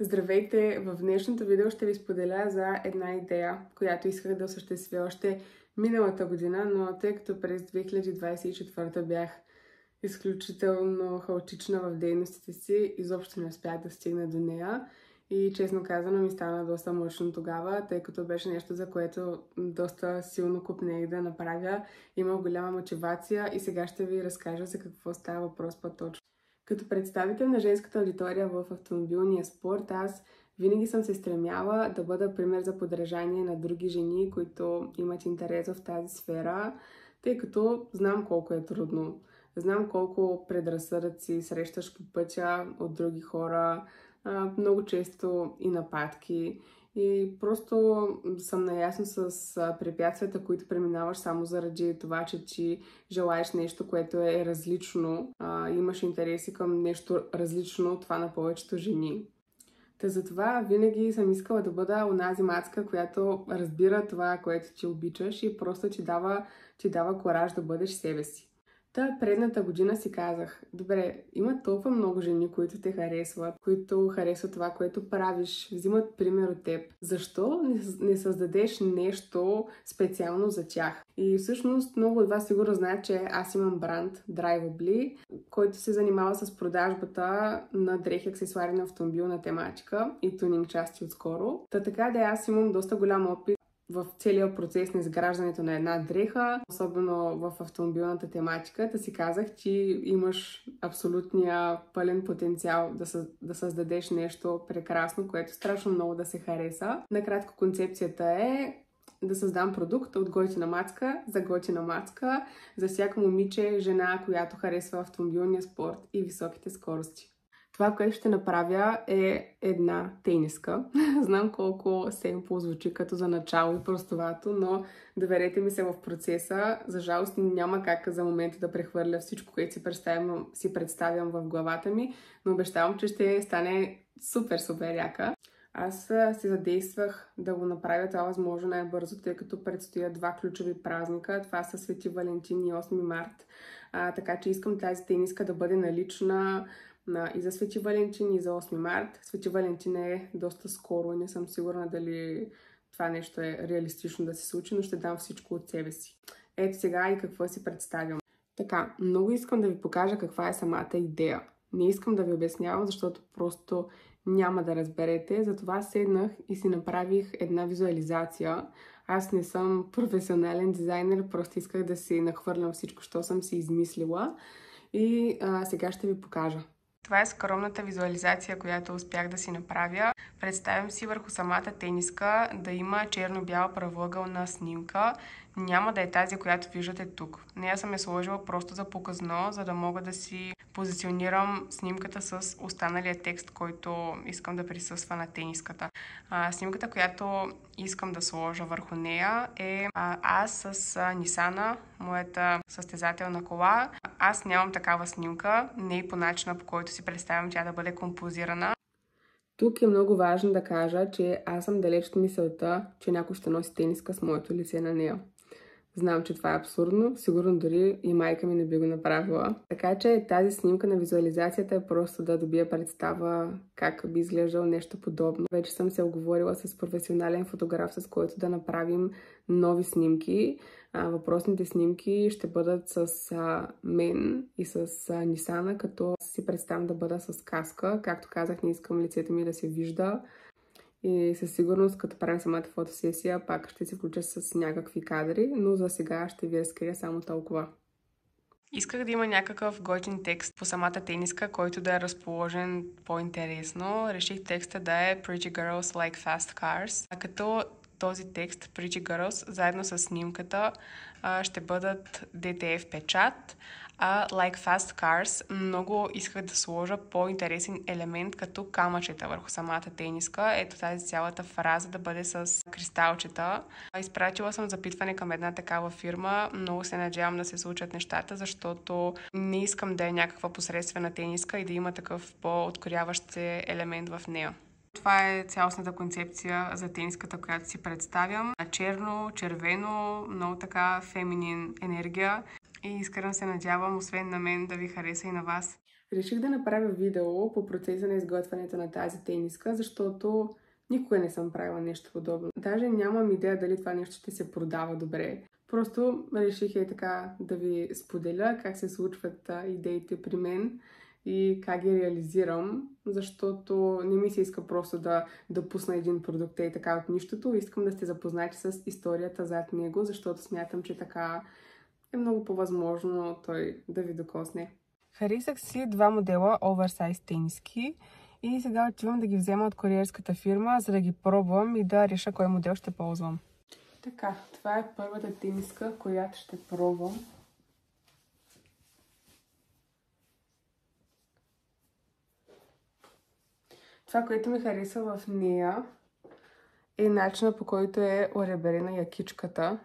Здравейте! В днешното видео ще ви споделя за една идея, която исках да осъществя още миналата година, но тъй като през 2024 бях изключително хаотична в дейностите си, изобщо не успях да стигна до нея и честно казано ми стана доста мъчно тогава, тъй като беше нещо, за което доста силно копнех да направя. Имах голяма мотивация и сега ще ви разкажа за какво става въпрос по-точно. Като представител на женската аудитория в автомобилния спорт, аз винаги съм се стремяла да бъда пример за подражание на други жени, които имат интерес в тази сфера, тъй като знам колко е трудно. Знам колко предразсъдъци срещаш по пътя от други хора, много често и нападки. И просто съм наясно с препятствията, които преминаваш само заради това, че ти желаеш нещо, което е различно. Имаш интереси към нещо различно от това на повечето жени. Та затова винаги съм искала да бъда онази мацка, която разбира това, което ти обичаш и просто ти дава кураж да бъдеш себе си. Та предната година си казах, добре, има толкова много жени, които те харесват, които харесват това, което правиш, взимат пример от теб. Защо не създадеш нещо специално за тях? И всъщност много от вас сигурно знаят, че аз имам бранд Drivably, който се занимава с продажбата на дрехи, аксесуари на автомобилна тематика и тунинг части отскоро. Та така да аз имам доста голям опит в целия процес на изграждането на една дреха, особено в автомобилната тематика, да си казах, ти имаш абсолютния пълен потенциал да създадеш нещо прекрасно, което страшно много да се хареса. Накратко концепцията е да създам продукт от готина мацка за готина мацка за всяко момиче, жена, която харесва автомобилния спорт и високите скорости. Това, което ще направя е една тениска. Знам колко семпл звучи като за начало и простовато, но доверете ми се в процеса. За жалост няма как за момента да прехвърля всичко, което си представям в главата ми, но обещавам, че ще стане супер яка. Аз се задействах да го направя това възможно най-бързо, тъй като предстоят два ключови празника. Това са Свети Валентин и 8 март. Така че искам тази тениска да бъде налична и за Свети Валентин, и за 8 март. Свети Валентин е доста скоро и не съм сигурна дали това нещо е реалистично да се случи, но ще дам всичко от себе си. Ето сега и какво си представям. Така, много искам да ви покажа каква е самата идея. Не искам да ви обяснявам, защото просто няма да разберете. Затова седнах и си направих една визуализация. Аз не съм професионален дизайнер, просто исках да си нахвърлям всичко, що съм си измислила. И сега ще ви покажа. Това е скромната визуализация, която успях да си направя. Представям си върху самата тениска да има черно-бяла правоъгълна снимка. Няма да е тази, която виждате тук. Нея съм я сложила просто за показно, за да мога да си позиционирам снимката с останалия текст, който искам да присъства на тениската. Снимката, която искам да сложа върху нея е аз с Нисана, моята състезателна кола. Аз нямам такава снимка, не и по начина, по който си представям тя да бъде композирана. Тук е много важно да кажа, че аз съм далеч от мисълта, че някой ще носи тениска с моето лице на нея. Знам, че това е абсурдно, сигурно дори и майка ми не би го направила. Така че тази снимка на визуализацията е просто да добия представа как би изглеждало нещо подобно. Вече съм се оговорила с професионален фотограф, с който да направим нови снимки. Въпросните снимки ще бъдат с мен и с Нисана, като си представям да бъда с каска. Както казах, не искам лицето ми да се вижда. И със сигурност, като правим самата фотосесия, пак ще се включа с някакви кадри, но за сега ще ви разкрия само толкова. Исках да има някакъв готин текст по самата тениска, който да е разположен по-интересно. Реших текста да е Pretty Girls Like Fast Cars, като този текст Pretty Girls заедно с снимката ще бъдат DTF печат, а Like Fast Cars много исках да сложа по-интересен елемент като камъчета върху самата тениска. Ето тази цялата фраза да бъде с кристалчета. Изпратила съм запитване към една такава фирма. Много се надявам да се случат нещата, защото не искам да е някаква посредствена тениска и да има такъв по-откоряващ се елемент в нея. Това е цялостната концепция за тениската, която си представям. Черно, червено, много така феминин енергия. И искрено се надявам, освен на мен, да ви хареса и на вас. Реших да направя видео по процеса на изготвянето на тази тениска, защото никога не съм правила нещо подобно. Даже нямам идея дали това нещо ще се продава добре. Просто реших така да ви споделя как се случват идеите при мен и как ги реализирам, защото не ми се иска просто да пусна един продукт така от нищото. Искам да сте запознати с историята зад него, защото смятам, че така е много по-възможно той да ви докосне. Харесах си два модела оверсайз тениски и сега отивам да ги взема от куриерската фирма, за да ги пробвам и да реша кой модел ще ползвам. Така, това е първата тениска, която ще пробвам. Това, което ми хареса в нея, е начинът, по който е ореберена якичката.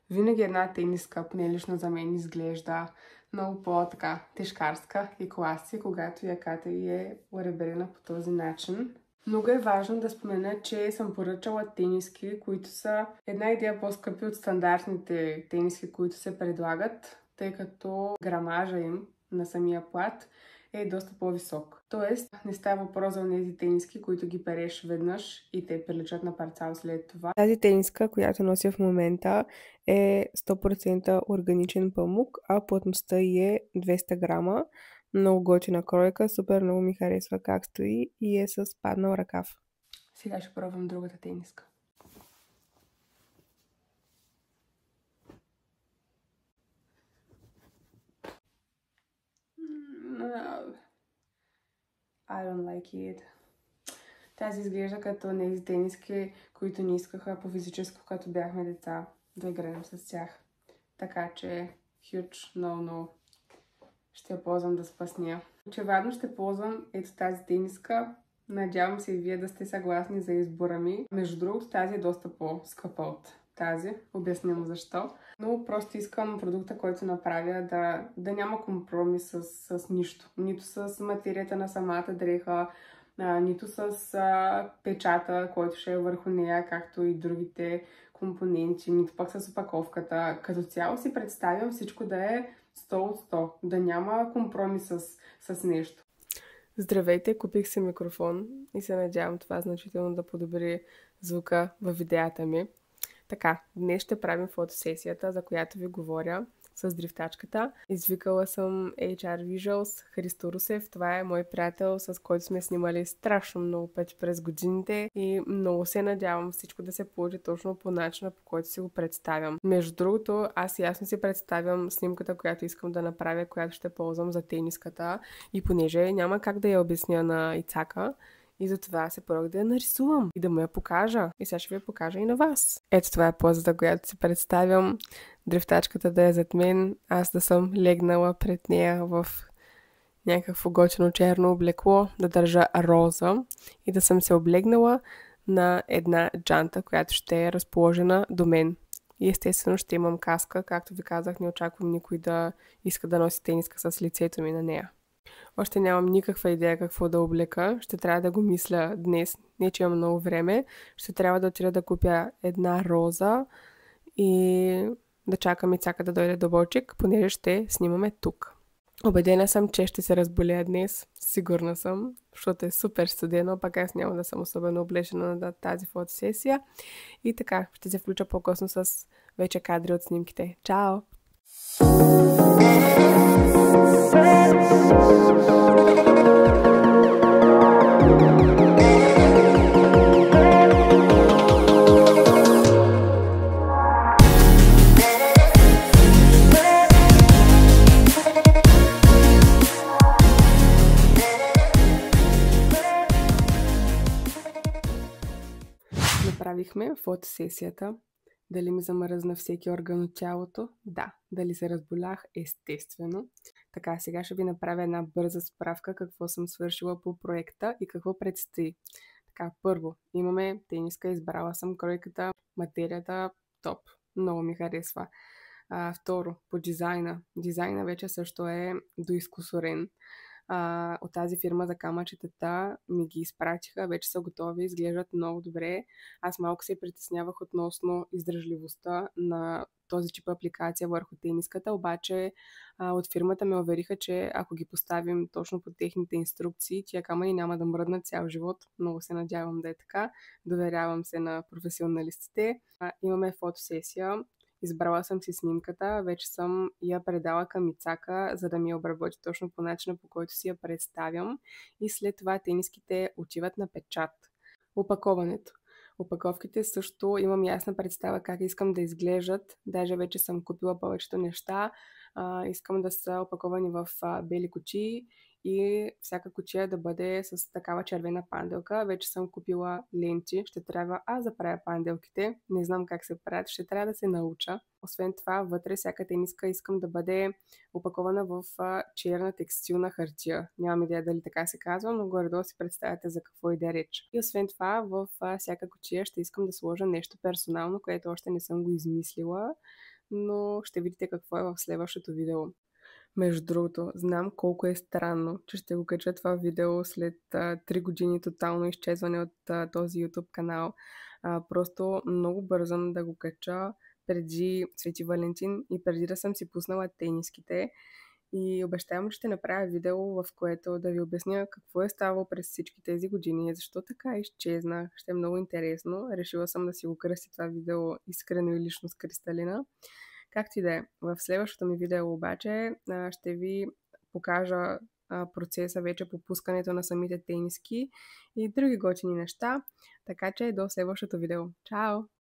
Винаги една тениска, поне лично за мен, изглежда много по-така тежкарска и класи, когато яката ѝ е ореберена по този начин. Много е важно да спомена, че съм поръчала тениски, които са една идея по-скъпи от стандартните тениски, които се предлагат, тъй като грамажа им на самия плат е доста по-висок. Тоест, не става въпрос за тези тениски, които ги переш веднъж и те приличат на парцал след това. Тази тениска, която нося в момента, е 100% органичен памук, а плътността ѝ е 200 грама. Много готина кройка, супер много ми харесва как стои и е с паднал ръкав. Сега ще пробвам другата тениска. I don't like it. Тази изглежда като тези тениски, които не искаха по физическо, като бяхме деца, да играем с тях. Така че, huge no. Ще я ползвам да спасня. Очевидно ще ползвам ето тази тениска. Надявам се и вие да сте съгласни за избора ми. Между другото, тази е доста по-скъпа от тази. Обясням защо. Но просто искам продукта, който направя, да няма компромис с нищо. Нито с материята на самата дреха, нито с печата, който ще е върху нея, както и другите компоненти, нито пък с опаковката. Като цяло си представям всичко да е 100 от 100, да няма компромис с нещо. Здравейте, купих си микрофон и се надявам това значително да подобри звука във видеята ми. Така, днес ще правим фотосесията, за която ви говоря, с дрифтачката. Извикала съм HR Visuals, Христо Русев. Това е мой приятел, с който сме снимали страшно много пъти през годините и много се надявам всичко да се получи точно по начина, по който си го представям. Между другото, аз ясно си представям снимката, която искам да направя, която ще ползвам за тениската и понеже няма как да я обясня на Ицака, и затова се пробвах да я нарисувам и да му я покажа. И сега ще ви я покажа и на вас. Ето това е позата, която си представям. Дрифтачката да е зад мен, аз да съм легнала пред нея в някакво готино черно облекло, да държа роза и да съм се облегнала на една джанта, която ще е разположена до мен. И естествено ще имам каска, както ви казах, не очаквам никой да иска да носи тениска с лицето ми на нея. Още нямам никаква идея какво да облека. Ще трябва да го мисля днес. Не, че имам много време. Ще трябва да отида да купя една роза и да чакам Ицака да дойде до Болчик, понеже ще снимаме тук. Убедена съм, че ще се разболея днес. Сигурна съм, защото е супер студено, пък аз няма да съм особено облечена на тази фотосесия. И така, ще се включа по-късно с вече кадри от снимките. Чао! Направихме фотосесията. Дали ми замръзна всеки орган от тялото? Да. Дали се разболях? Естествено. Така, сега ще ви направя една бърза справка какво съм свършила по проекта и какво предстои. Така, първо, имаме тениска, избрала съм кройката, материята, топ. Много ми харесва. Второ, по дизайна. Дизайна вече също е доизкусорен. от тази фирма за камъчетата ми ги изпратиха, вече са готови, изглеждат много добре. Аз малко се притеснявах относно издържливостта на този тип апликация върху тениската, обаче от фирмата ме увериха, че ако ги поставим точно по техните инструкции, тия камъни няма да мръднат цял живот. Много се надявам да е така. Доверявам се на професионалистите. Имаме фотосесия. Избрала съм си снимката, вече съм я предала към Ицака, за да ми я обработи точно по начина, по който си я представям. И след това тениските отиват на печат. Опаковането. Опаковките също имам ясна представа как искам да изглеждат. Даже вече съм купила повечето неща. Искам да са опаковани в бели кутии и всяка кутия да бъде с такава червена панделка. Вече съм купила ленти. Ще трябва аз да правя панделките. Не знам как се правят. Ще трябва да се науча. Освен това, вътре всяка тениска искам да бъде опакована в черна текстилна хартия. Нямам идея дали така се казва, но горе-долу си представяте за какво иде реч. И освен това, в всяка кутия ще искам да сложа нещо персонално, което още не съм го измислила, но ще видите какво е в следващото видео. Между другото, знам колко е странно, че ще го кача това видео след 3 години тотално изчезване от този YouTube канал. Просто много бързам да го кача преди Свети Валентин и преди да съм си пуснала тениските. И обещавам, че ще направя видео, в което да ви обясня какво е ставало през всички тези години и защо така изчезна. Ще е много интересно. Решила съм да си го кръсти това видео искрено и лично с Кристалина. Както и да е, в следващото ми видео обаче ще ви покажа процеса вече по пускането на самите тениски и други готини неща. Така че до следващото видео. Чао!